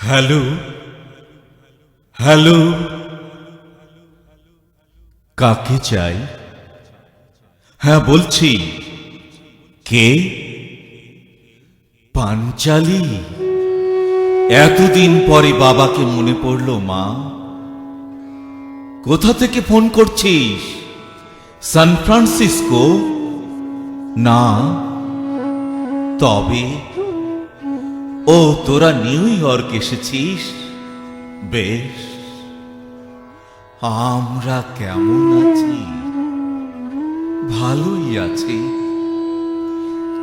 Hello, hello. কাকে চাই? হ্যাঁ বলছি। কে? পাঞ্চালি? এতদিন পরে বাবাকে মনে পড়ল মা। কোথা থেকে ফোন করছিস? San Francisco? না। তবে ও, তোরা নিউ ইয়র্ক এসেছিস? বেশ। আমরা কেমন আছি? ভালোই আছি।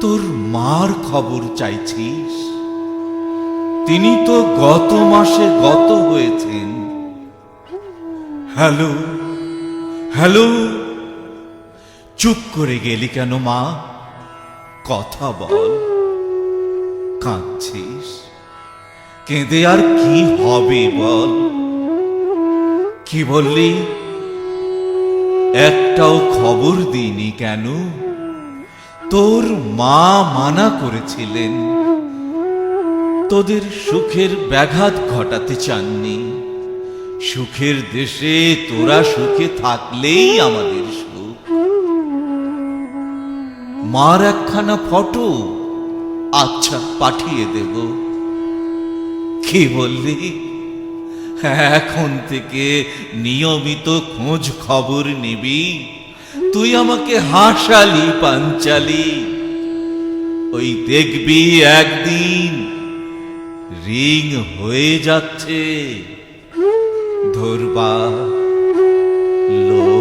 তোর মার খবর চাইছিস? তিনি তো গত মাসে গত হয়েছেন। Hello, hello. চুপ করে গেলি কেন মা? কথা বল। কাঁদছিস? কেঁদে আর কি হবে বল? কি বললি? একটাও খবর দিইনি কেন? তোর মা মানা করেছিলেন। তোদের সুখের ব্যাঘাত ঘটাতে চাননি। সুখের দেশে তোরা সুখে থাকলেই আমাদের সুখ। মার একখানা ফটো আচ্ছা পাঠিয়ে দেব। কি বললি? এখন থেকে নিয়মিত খোঁজ খবর নিবি? তুই আমাকে হাসালি পাঞ্চালি। ওই দেখবি একদিন রিং হয়ে যাচ্ছে। ধরবা লো